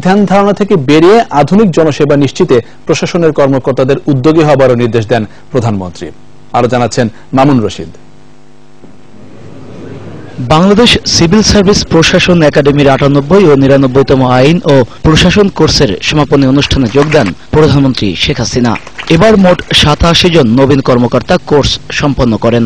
ধ্যান ধারণা থেকে বেরিয়ে আধুনিক জনসেবা নিশ্চিতে প্রশাসনের কর্মকর্তাদের উদ্যোগী হবারও নির্দেশ দেন প্রধানমন্ত্রী। আরো জানাচ্ছেন মামুন রশিদ। বাংলাদেশ সিভিল সার্ভিস প্রশাসন একাডেমির ৯৮ ও ৯৯তম আইন ও প্রশাসন কোর্সের সমাপনী অনুষ্ঠানে যোগ দেন প্রধানমন্ত্রী শেখ হাসিনা। এবার মোট ৮৭ জন নবীন কর্মকর্তা কোর্স সম্পন্ন করেন।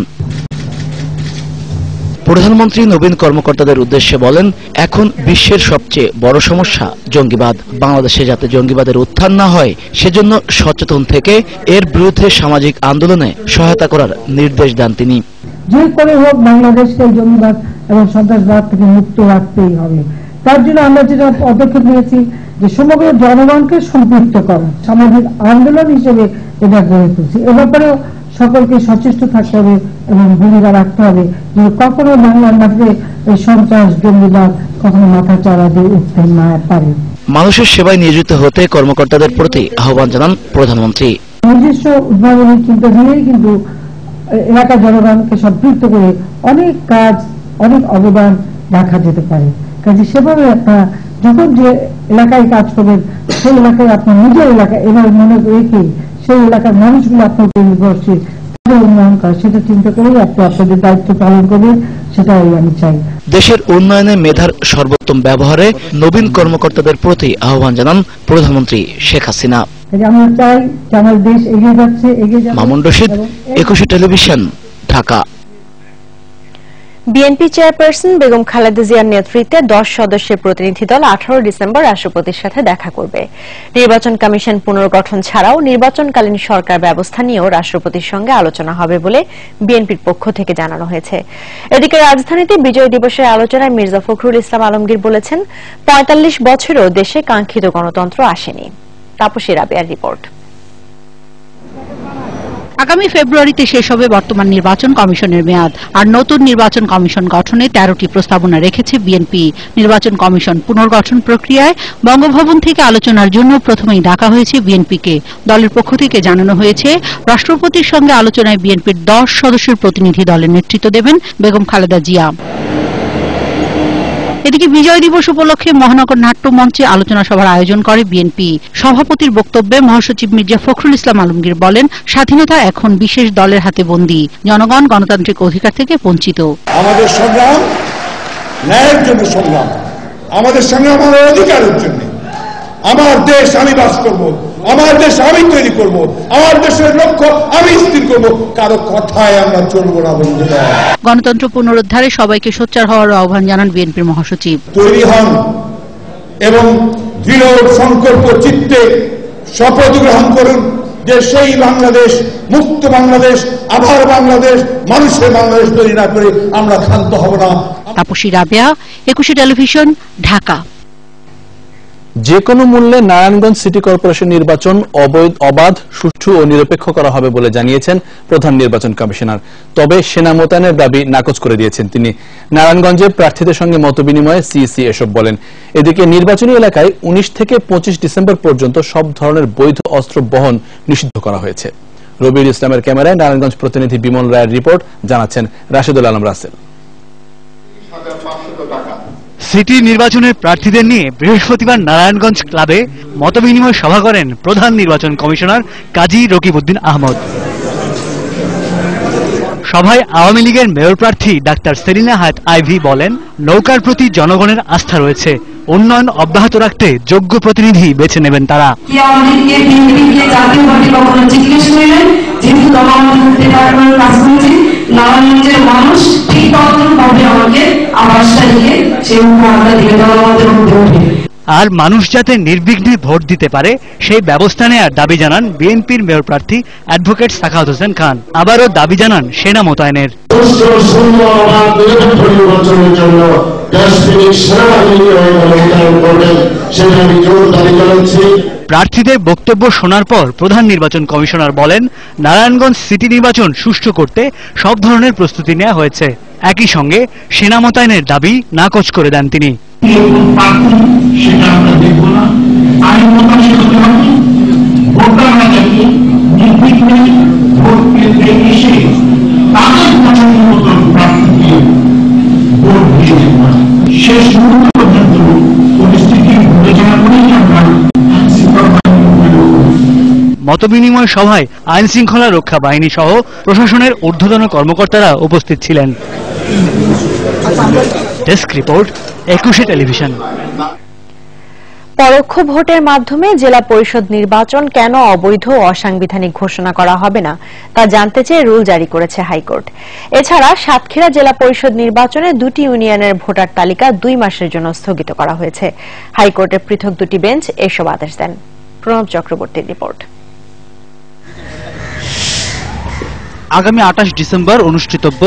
প্রধানমন্ত্রী নবীন কর্মকর্তাদের উদ্দেশ্যে বলেন, এখন বিশ্বের সবচেয়ে বড় সমস্যা জঙ্গিবাদ। বাংলাদেশে যাতে জঙ্গিবাদের উত্থান না হয় সেজন্য সচেতন থেকে এর বিরুদ্ধে সামাজিক আন্দোলনে সহায়তা করার নির্দেশ দেন তিনি। যে করে হোক বাংলাদেশকে জঙ্গিবাদ এবং সন্ত্রাসবাদ থেকে মুক্ত রাখতেই হবে। তার জন্য আমরা যেটা পদক্ষেপ নিয়েছি যে সমগ্র জনগণকে সম্পৃক্ত করা, সামাজিক আন্দোলন হিসেবে এটা গড়ে তুলছি। এ ব্যাপারে সকলকে সচেষ্ট থাকতে হবে এবং ভূমিকা রাখতে হবে যে কখনো বাংলার মাটিতে সন্ত্রাস জঙ্গিবাদ কখনো মাথা চাড়া দিয়ে উঠতে না পারে। মানুষের সেবায় নিয়োজিত হতে কর্মকর্তাদের প্রতি আহ্বান জানান প্রধানমন্ত্রী। নিজস্ব উদ্ভাবনী চিন্তা দিয়েই কিন্তু এলাকার জনগণকে সম্পৃক্ত করে অনেক কাজ, অনেক অবদান রাখা যেতে পারে। কাজে সেভাবে আপনার যখন যে এলাকায় কাজ করবেন সেই এলাকায় আপনার নিজের এলাকা এবার মনে রেখে সেই এলাকার মানুষগুলো আপনার নির্ভরশীল, তাদের উন্নয়ন করা, সেটা চিন্তা করেই আপনি আপনাদের দায়িত্ব পালন করবেন, সেটাই আমি চাই। দেশের উন্নয়নে মেধার সর্বোত্তম ব্যবহারে নবীন কর্মকর্তাদের প্রতি আহ্বান জানান প্রধানমন্ত্রী শেখ হাসিনা। আমরা চাই যে আমাদের দেশ এগিয়ে যাচ্ছে, এগিয়ে যাচ্ছে। Mamun Rashid, ২১ television, Dhaka. BNP chairperson Begum Khaleda জিয়ার নেতৃত্বে ১০ সদস্যের প্রতিনিধি দল ১৮ ডিসেম্বর রাষ্ট্রপতির সাথে দেখা করবে। নির্বাচন কমিশন পুনর্গঠন ছাড়াও নির্বাচনকালীন সরকার ব্যবস্থা নিয়েও রাষ্ট্রপতির সঙ্গে আলোচনা হবে বলে বিএনপির পক্ষ থেকে জানানো হয়েছে। এদিকে রাজধানীতে বিজয় দিবসের আলোচনায় মির্জা ফখরুল ইসলাম আলমগীর বলেছেন, ৪৫ বছরেও দেশে কাঙ্ক্ষিত গণতন্ত্র আসেনি। তাপসী রাবেয়ার রিপোর্ট। আগামী ফেব্রুয়ারিতে শেষ হবে বর্তমান নির্বাচন কমিশনের মেয়াদ। আর নতুন নির্বাচন কমিশন গঠনে ১৩টি প্রস্তাবনা রেখেছে বিএনপি। নির্বাচন কমিশন পুনর্গঠন প্রক্রিয়ায় বঙ্গভবন থেকে আলোচনার জন্য প্রথমেই ডাকা হয়েছে বিএনপিকে। দলের পক্ষ থেকে জানানো হয়েছে, রাষ্ট্রপতির সঙ্গে আলোচনায় বিএনপির ১০ সদস্যের প্রতিনিধি দলের নেতৃত্ব দেবেন বেগম খালেদা জিয়া। এদিকে বিজয় দিবস উপলক্ষে মহানগর নাট্য মঞ্চে আলোচনা সভার আয়োজন করে বিএনপি। সভাপতির বক্তব্যে মহাসচিব মির্জা ফখরুল ইসলাম আলমগীর বলেন, স্বাধীনতা এখন বিশেষ দলের হাতে বন্দী, জনগণ গণতান্ত্রিক অধিকার থেকে বঞ্চিত। আমাদের সংগ্রাম ন্যায়ের জন্য সংগ্রাম, আমাদের সংগ্রাম আমার অধিকারের জন্য। আমার দেশ আমি বাস করব, আমার দেশ আমি তৈরি করব, আমার দেশের লক্ষ্য আমি স্থির করব, কারো কথায় আমরা চলবো না বন্ধুরা। গণতন্ত্র পুনরুদ্ধারে সবাইকে সোচ্চার হওয়ার আহ্বান জানান বিএনপির মহাসচিব। তৈরি হন এবং দৃঢ় সংকল্প চিত্তে শপথ গ্রহণ করুন যে সেই বাংলাদেশ, মুক্ত বাংলাদেশ, আবার বাংলাদেশ, মানুষের বাংলাদেশ তৈরি না করে আমরা ক্ষান্ত হব না। তাপসী রাবেয়া, ২১ টেলিভিশন, ঢাকা। যে কোনো মূল্যে নারায়ণগঞ্জ সিটি কর্পোরেশন নির্বাচন অবাধ, সুষ্ঠু ও নিরপেক্ষ করা হবে বলে জানিয়েছেন প্রধান নির্বাচন কমিশনার। তবে সেনা মোতায়েনের দাবি নাকচ করে দিয়েছেন তিনি। নারায়ণগঞ্জে প্রার্থীদের সঙ্গে মতবিনিময়ে সিইসি এসব বলেন। এদিকে নির্বাচনী এলাকায় ১৯ থেকে ২৫ ডিসেম্বর পর্যন্ত সব ধরনের বৈধ অস্ত্র বহন নিষিদ্ধ করা হয়েছে। রবিউল ইসলামের ক্যামেরায় নারায়ণগঞ্জ প্রতিনিধি বিমল রায়ের রিপোর্ট, জানাচ্ছেন রাশেদুল আলম রাসেল। সিটি নির্বাচনের প্রার্থীদের নিয়ে বৃহস্পতিবার নারায়ণগঞ্জ ক্লাবে মতবিনিময় সভা করেন প্রধান নির্বাচন কমিশনার কাজী রকিবউদ্দিন আহমদ। সভায় আওয়ামী লীগের মেয়র প্রার্থী ডাক্তার সেলিনা হায়াত আইভি বলেন, নৌকার প্রতি জনগণের আস্থা রয়েছে, উন্নয়ন অব্যাহত রাখতে যোগ্য প্রতিনিধি বেছে নেবেন তারা। নারায়ণগঞ্জের মানুষ ঠিক ভাবে আমাকে আবাসটা দিয়ে সেই উপহারটা দিয়ে দেওয়ার মধ্যে উঠে। আর মানুষ যাতে নির্বিঘ্নে ভোট দিতে পারে সেই ব্যবস্থা নেওয়ার দাবি জানান বিএনপির মেয়র প্রার্থী অ্যাডভোকেট সাখাওয়াত হোসেন খান। আবারও দাবি জানান সেনা মোতায়েনের। প্রার্থীদের বক্তব্য শোনার পর প্রধান নির্বাচন কমিশনার বলেন, নারায়ণগঞ্জ সিটি নির্বাচন সুষ্ঠু করতে সব ধরনের প্রস্তুতি নেওয়া হয়েছে। একই সঙ্গে সেনা মোতায়েনের দাবি নাকচ করে দেন তিনি। শেষ মুহূর্ত পর্যন্ত পরিস্থিতি বিবেচনা করে মতবিনিময় সভায় আইন শৃঙ্খলা রক্ষা বাহিনী সহ প্রশাসনের ঊর্ধ্বতন কর্মকর্তারা উপস্থিত ছিলেন। Desk report, 21 television. পরোক্ষ ভোটের মাধ্যমে জেলা পরিষদ নির্বাচন কেন অবৈধ ও অসাংবিধানিক ঘোষণা করা হবে না তা জানতে চেয়ে রুল জারি করেছে হাইকোর্ট। এছাড়া সাতক্ষীরা জেলা পরিষদ নির্বাচনে 2টি ইউনিয়নের ভোটার তালিকা 2 মাসের জন্য স্থগিত করা হয়েছে। হাইকোর্টের পৃথক 2টি বেঞ্চ এসব আদেশ দেন। প্রণব চক্রবর্তীর রিপোর্ট। আগামী 28 ডিসেম্বর অনুষ্ঠিতব্য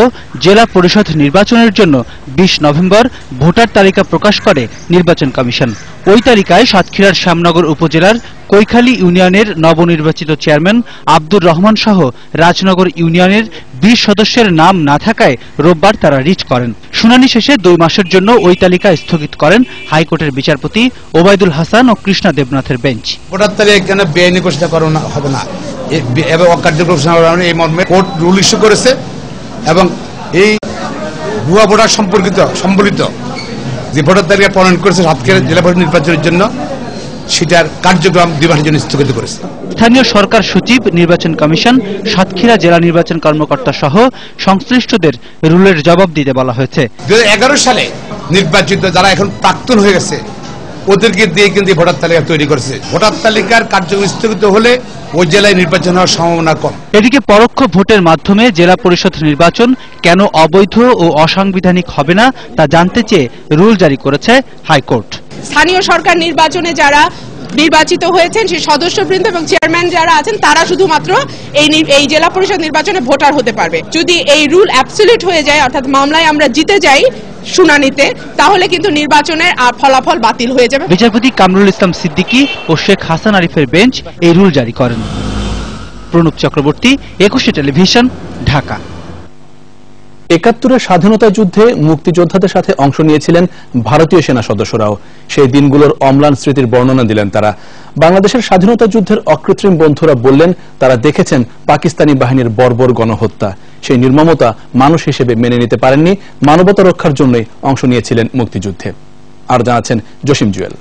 জেলা পরিষদ নির্বাচনের জন্য 20 নভেম্বর ভোটার তালিকা প্রকাশ করে নির্বাচন কমিশন। ওই তালিকায় সাতক্ষীরার শ্যামনগর উপজেলার কৈখালী ইউনিয়নের নবনির্বাচিত চেয়ারম্যান আব্দুর রহমান সহ রাজনগর ইউনিয়নের 20 সদস্যের নাম না থাকায় রোববার তারা রিট করেন। শুনানি শেষে 2 মাসের জন্য ওই তালিকা স্থগিত করেন হাইকোর্টের বিচারপতি ওবায়দুল হাসান ও কৃষ্ণা দেবনাথের বেঞ্চ। ভোটার তালিকা বেআইনি ঘোষণা করা হবে না এবং অকার্যকর ঘোষণা করা হবে না, এই মর্মে কোর্ট রুল ইস্যু করেছে এবং এই ভুয়া ভোটার সম্বলিত যে ভোটার তালিকা প্রণয়ন করেছে সাতক্ষীরা জেলা পরিষদ নির্বাচনের জন্য সেটার কার্যক্রম 2 মাসের জন্য স্থগিত করেছে। স্থানীয় সরকার সচিব, নির্বাচন কমিশন, সাতক্ষীরা জেলা নির্বাচন কর্মকর্তা সহ সংশ্লিষ্টদের রুলের জবাব দিতে বলা হয়েছে। 2011 সালে নির্বাচিত যারা এখন প্রাক্তন হয়ে গেছে ওদেরকে দিয়ে কিন্তু ভোটার তালিকা তৈরি করেছে। ভোটার তালিকার কার্যক্রম স্থগিত হলে ওই জেলায় নির্বাচন হওয়ার সম্ভাবনা কম। এদিকে পরোক্ষ ভোটের মাধ্যমে জেলা পরিষদ নির্বাচন কেন অবৈধ ও অসাংবিধানিক হবে না তা জানতে চেয়ে রুল জারি করেছে হাইকোর্ট। স্থানীয় সরকার নির্বাচনে যারা নির্বাচিত হয়েছেন সেই সদস্যবৃন্দ এবং চেয়ারম্যান যারা আছেন তারা শুধুমাত্র এই জেলা পরিষদ নির্বাচনে ভোটার হতে পারবে। যদি এই রুল অ্যাবসলিউট হয়ে যায়, অর্থাৎ মামলায় আমরা জিতে যাই শুনানিতে, তাহলে কিন্তু নির্বাচনের ফলাফল বাতিল হয়ে যাবে। বিচারপতি কামরুল ইসলাম সিদ্দিকী ও শেখ হাসান আরিফের বেঞ্চ এই রুল জারি করেন। প্রণব চক্রবর্তী, 21 টেলিভিশন, ঢাকা। 71-এর স্বাধীনতা যুদ্ধে মুক্তিযোদ্ধাদের সাথে অংশ নিয়েছিলেন ভারতীয় সেনা সদস্যরাও। সেই দিনগুলোর অম্লান স্মৃতির বর্ণনা দিলেন তারা। বাংলাদেশের স্বাধীনতা যুদ্ধের অকৃত্রিম বন্ধুরা বললেন তারা দেখেছেন পাকিস্তানি বাহিনীর বর্বর গণহত্যা। সেই নির্মমতা মানুষ হিসেবে মেনে নিতে পারেননি, মানবতা রক্ষার জন্যই অংশ নিয়েছিলেন মুক্তিযুদ্ধে। আর জানাচ্ছেন জসিম জুয়েল।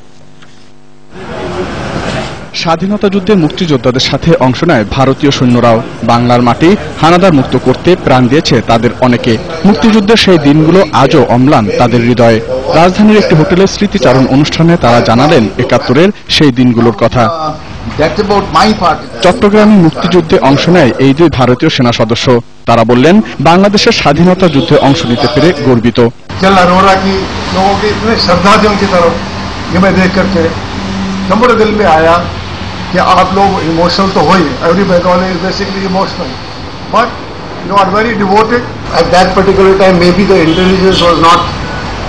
স্বাধীনতা যুদ্ধে মুক্তিযোদ্ধাদের সাথে অংশ নেয় ভারতীয় সৈন্যরাও। বাংলার মাটি হানাদার মুক্ত করতে প্রাণ দিয়েছে তাদের অনেকে। মুক্তিযুদ্ধের সেই দিনগুলো আজও অম্লান তাদের হৃদয়ে। রাজধানীর একটি হোটেলের স্মৃতিচারণ অনুষ্ঠানে তারা জানালেন 71-এর সেই দিনগুলোর কথা। চট্টগ্রামে মুক্তিযুদ্ধে অংশ নেয় এই 2 ভারতীয় সেনা সদস্য। তারা বললেন বাংলাদেশের স্বাধীনতা যুদ্ধে অংশ নিতে পেরে গর্বিত। कि आप लोग इमोशनल तो हो ही, every Bengali is basically emotional, but you are very devoted. At that particular time may be the intelligence was not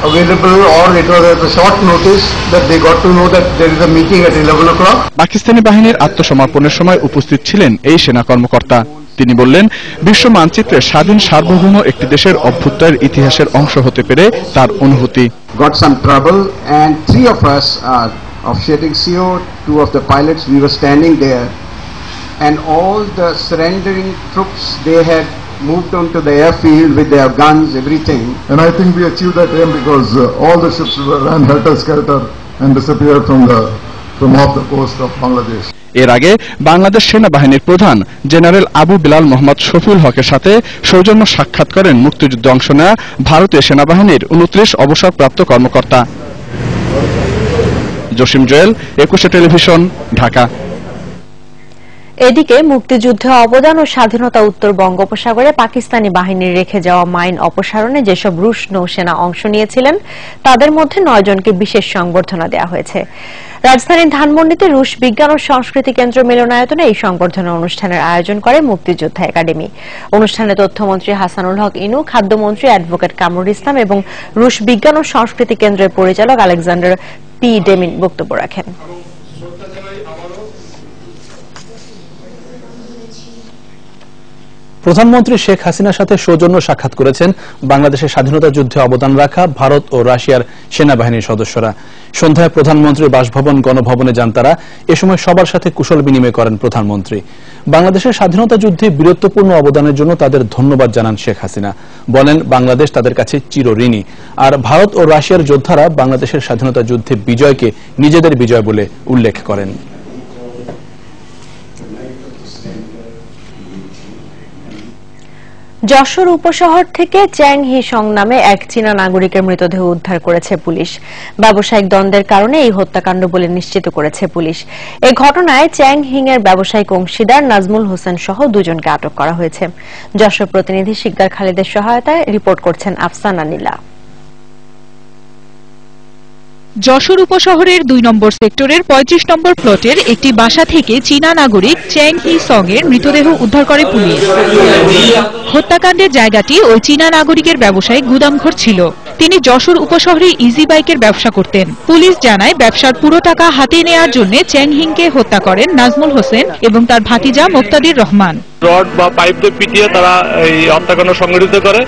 available or it was at a short notice that they got to know that there is a meeting at 11 o'clock. Pakistani বাহিনীর আত্মসমর্পণের সময় উপস্থিত ছিলেন এই সেনা কর্মকর্তা। তিনি বললেন বিশ্ব মানচিত্রে স্বাধীন সার্বভৌম একটি দেশের অভ্যুদয়ের ইতিহাসের অংশ হতে পেরে তার অনুভূতি। Got some trouble and 3 of us are officiating CO, 2 of the pilots, we were standing there and all the surrendering troops, they had moved on to the airfield with their guns, everything. And I think we achieved that aim because all the ships ran helter-skelter and disappeared from off the coast of Bangladesh. এর আগে বাংলাদেশ সেনাবাহিনীর প্রধান general Abu Bilal Mohammad Shafiul হকের সাথে সৌজন্য সাক্ষাৎ করেন মুক্তিযুদ্ধে অংশ নেওয়া ভারতীয় সেনাবাহিনীর 29 অবসরপ্রাপ্ত কর্মকর্তা। জসিম জুয়েল, 21 টেলিভিশন, ঢাকা। এদিকে মুক্তিযুদ্ধে অবদান ও স্বাধীনতা উত্তর বঙ্গোপসাগরে পাকিস্তানি বাহিনীর রেখে যাওয়া মাইন অপসারণে যেসব রুশ নৌসেনা অংশ নিয়েছিলেন তাদের মধ্যে 9 জনকে বিশেষ সংবর্ধনা দেওয়া হয়েছে। রাজধানীর ধানমন্ডিতে রুশ বিজ্ঞান ও সংস্কৃতি কেন্দ্র মিলনায়তনে এই সংবর্ধনা অনুষ্ঠানের আয়োজন করে মুক্তিযোদ্ধা একাডেমি। অনুষ্ঠানে তথ্যমন্ত্রী হাসানুল হক ইনু, খাদ্যমন্ত্রী অ্যাডভোকেট কামরুল ইসলাম এবং রুশ বিজ্ঞান ও সংস্কৃতি কেন্দ্রের পরিচালক আলেকজান্ডার পি ডেমিন বক্তব্য রাখেন। প্রধানমন্ত্রী শেখ হাসিনার সাথে সৌজন্য সাক্ষাৎ করেছেন বাংলাদেশের স্বাধীনতা যুদ্ধে অবদান রাখা ভারত ও রাশিয়ার সেনাবাহিনীর সদস্যরা। সন্ধ্যায় প্রধানমন্ত্রীর বাসভবন গণভবনে যান তারা। এ সময় সবার সাথে কুশল বিনিময় করেন প্রধানমন্ত্রী। বাংলাদেশের স্বাধীনতা যুদ্ধে বীরত্বপূর্ণ অবদানের জন্য তাদের ধন্যবাদ জানান শেখ হাসিনা। বলেন বাংলাদেশ তাদের কাছে চিরঋণী। আর ভারত ও রাশিয়ার যোদ্ধারা বাংলাদেশের স্বাধীনতা যুদ্ধে বিজয়কে নিজেদের বিজয় বলে উল্লেখ করেন। যশোর উপশহর থেকে চ্যাং হি সং নামে এক চীনা নাগরিকের মৃতদেহ উদ্ধার করেছে পুলিশ। ব্যবসায়িক দ্বন্দ্বের কারণে এই হত্যাকাণ্ড বলে নিশ্চিত করেছে পুলিশ। এই ঘটনায় চ্যাং হিং এর ব্যবসায়িক অংশীদার নাজমুল হোসেন সহ দুজনকে আটক করা হয়েছে। যশোর প্রতিনিধি শিকদার খালিদের সহায়তায় রিপোর্ট করছেন আফসানা নীলা। যশোর উপশহরের ২ নম্বর সেক্টরের ৩৫ নম্বর প্লটের একটি বাসা থেকে চীনা নাগরিক চ্যাং হি সং এর মৃতদেহ উদ্ধার করে পুলিশ। হত্যাকাণ্ডের জায়গাটি ওই চীনা নাগরিকের ব্যবসায়িক গুদামঘর ছিল। তিনি যশোর উপশহরে ইজি বাইকের ব্যবসা করতেন। পুলিশ জানায় ব্যবসার পুরো টাকা হাতে নেওয়ার জন্য চ্যাং হিংকে হত্যা করেন নাজমুল হোসেন এবং তার ভাতিজা মোক্তাদির রহমান। রড বা পাইপ দিয়ে পিটিয়ে তারা এই হত্যাকাণ্ড সংঘটিত করে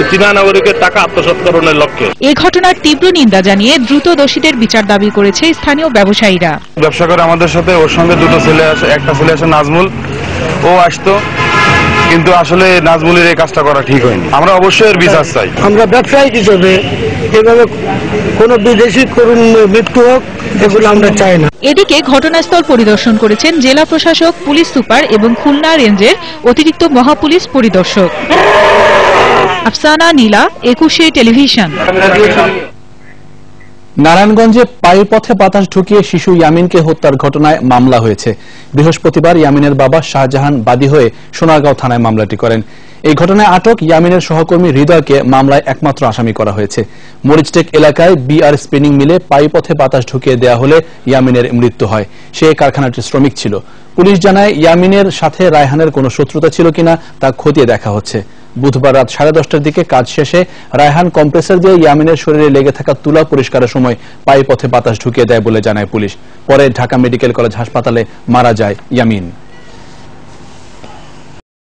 চীনা নাগরিকের টাকা আত্মসাৎকরণের লক্ষ্যে। এই ঘটনার তীব্র নিন্দা জানিয়ে দ্রুত দোষীদের বিচার দাবি করেছে স্থানীয় ব্যবসায়ীরা। ব্যবসা করে আমাদের সাথে, ওর সঙ্গে দুটো ছেলে আসে, একটা ছেলে আসে নাজমুল, ও আসতো, কিন্তু আসলে নাজমুলের এই কাজটা করা ঠিক হয়নি। আমরা অবশ্যই এর বিচার চাই। আমরা ব্যবসায়ী হিসেবে এভাবে কোন বিদেশি করুণ মৃত্যু হোক এগুলো আমরা চাই না। এদিকে ঘটনাস্থল পরিদর্শন করেছেন জেলা প্রশাসক, পুলিশ সুপার এবং খুলনা রেঞ্জের অতিরিক্ত মহাপুলিশ পরিদর্শক। আফসানা নীলা, ২১ টেলিভিশন। নারায়ণগঞ্জে পায়ুপথে বাতাস ঢুকিয়ে শিশু ইয়ামিনকে হত্যার ঘটনায় মামলা হয়েছে। বৃহস্পতিবার ইয়ামিনের বাবা শাহজাহান বাদী হয়ে সোনারগাঁও থানায় মামলাটি করেন। এই ঘটনায় আটক ইয়ামিনের সহকর্মী হৃদয়কে মামলায় একমাত্র আসামি করা হয়েছে। মরিচটেক এলাকায় বিআর স্পিনিং মিলে পায়ুপথে বাতাস ঢুকিয়ে দেয়া হলে ইয়ামিনের মৃত্যু হয়। সে কারখানাটির শ্রমিক ছিল। পুলিশ জানায় ইয়ামিনের সাথে রায়হানের কোনো শত্রুতা ছিল কিনা তা খতিয়ে দেখা হচ্ছে। বুধবার রাত 10:30টার দিকে কাজ শেষে রায়হান কম্প্রেসার দিয়ে ইয়ামিনের শরীরে লেগে থাকা তুলা পরিষ্কারের সময় পায়ুপথে বাতাস ঢুকিয়ে দেয় বলে জানায় পুলিশ। পরে ঢাকা মেডিকেল কলেজ হাসপাতালে মারা যায় ইয়ামিন।